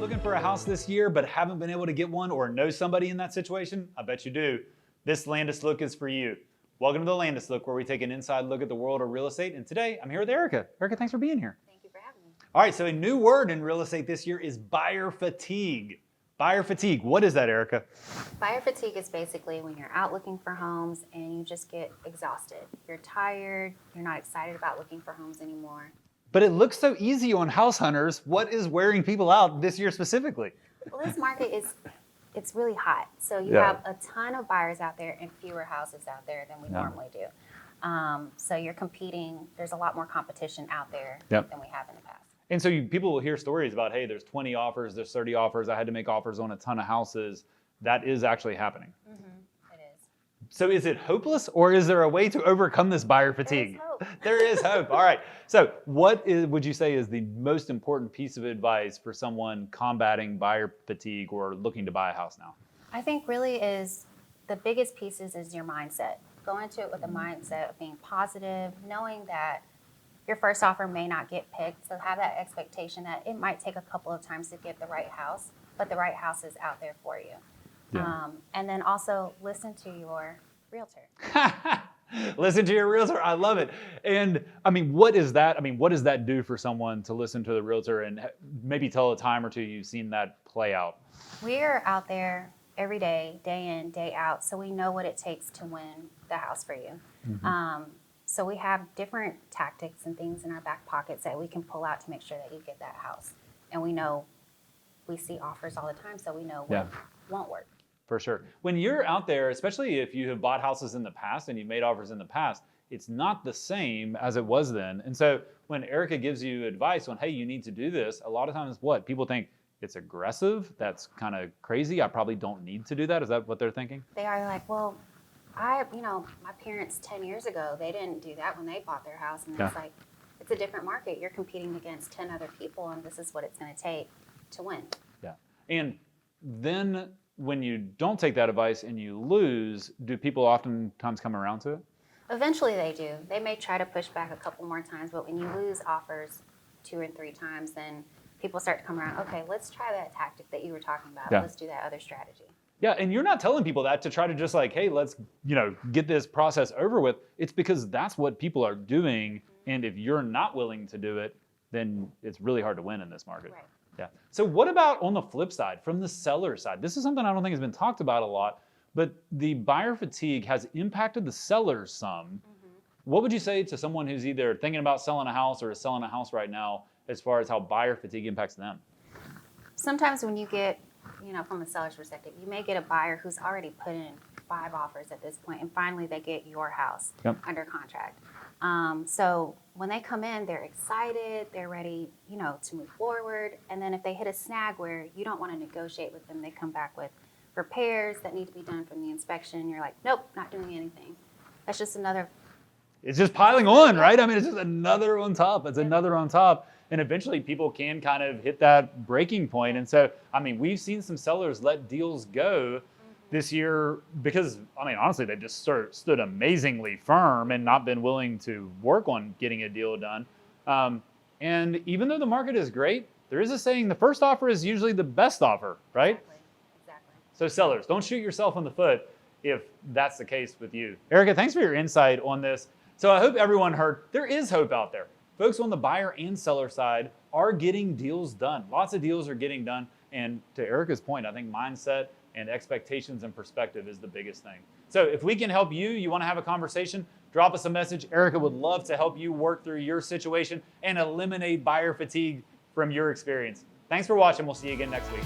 Looking for a house this year but haven't been able to get one or know somebody in that situation? I bet you do. This Landis Look is for you. Welcome to the Landis Look, where we take an inside look at the world of real estate. And today I'm here with Erica. Erica, thanks for being here. Thank you for having me. All right, so a new word in real estate this year is buyer fatigue. Buyer fatigue, what is that, Erica? Buyer fatigue is basically when you're out looking for homes and you just get exhausted. You're tired, you're not excited about looking for homes anymore. But it looks so easy on House Hunters. What is wearing people out this year specifically? Well, this market it's really hot. So you have a ton of buyers out there and fewer houses out there than we normally do. So you're competing, there's a lot more competition out there than we have in the past. And so people will hear stories about, hey, there's 20 offers, there's 30 offers, I had to make offers on a ton of houses. That is actually happening. Mm-hmm. It is. So is it hopeless, or is there a way to overcome this buyer fatigue? There is hope. There is hope. All right. So what would you say is the most important piece of advice for someone combating buyer fatigue or looking to buy a house now? I think really is the biggest pieces is your mindset. Go into it with a mindset of being positive, knowing that your first offer may not get picked. So have that expectation that it might take a couple of times to get the right house, but the right house is out there for you. Yeah. And then also listen to your realtor. Listen to your realtor. I love it. And I mean, what is that? I mean, what does that do for someone to listen to the realtor, and maybe tell a time or two you've seen that play out? We're out there every day, day in, day out, so we know what it takes to win the house for you. Mm-hmm. So we have different tactics and things in our back pockets that we can pull out to make sure that you get that house. And we know, we see offers all the time, so we know what won't work. For sure. When you're out there, especially if you have bought houses in the past and you've made offers in the past, it's not the same as it was then. And so when Erica gives you advice on, hey, you need to do this, a lot of times what? People think it's aggressive, that's kind of crazy, I probably don't need to do that. Is that what they're thinking? They are like, well, my parents 10 years ago, they didn't do that when they bought their house. And it's like, it's a different market. You're competing against 10 other people, and this is what it's going to take to win. Yeah. And then when you don't take that advice and you lose, do people oftentimes come around to it? Eventually they do. They may try to push back a couple more times, but when you lose offers 2 or 3 times, then people start to come around. Okay, let's try that tactic that you were talking about. Let's do that other strategy. Yeah, and you're not telling people that to try to just like, hey, let's get this process over with. It's because that's what people are doing, and if you're not willing to do it, then it's really hard to win in this market. Right. Yeah. So what about on the flip side, from the seller side? This is something I don't think has been talked about a lot, but the buyer fatigue has impacted the sellers some. What would you say to someone who's either thinking about selling a house or is selling a house right now, as far as how buyer fatigue impacts them? Sometimes when you get, from a seller's perspective, you may get a buyer who's already put in 5 offers at this point, and finally they get your house under contract. So when they come in, they're excited, they're ready, to move forward. And then if they hit a snag where you don't want to negotiate with them, they come back with repairs that need to be done from the inspection. You're like, nope, not doing anything. That's just another. It's just piling on, right? I mean, it's just another on top. It's another on top. And eventually people can kind of hit that breaking point. And so, I mean, we've seen some sellers let deals go this year because, I mean, honestly, they've just stood amazingly firm and not been willing to work on getting a deal done. And even though the market is great, there is a saying, the first offer is usually the best offer, right? Exactly. So sellers, don't shoot yourself in the foot if that's the case with you. Erica, thanks for your insight on this. So I hope everyone heard there is hope out there. Folks on the buyer and seller side are getting deals done. Lots of deals are getting done. And to Erica's point, I think mindset and expectations and perspective is the biggest thing. So if we can help you, you want to have a conversation, drop us a message. Erica would love to help you work through your situation and eliminate buyer fatigue from your experience. Thanks for watching. We'll see you again next week.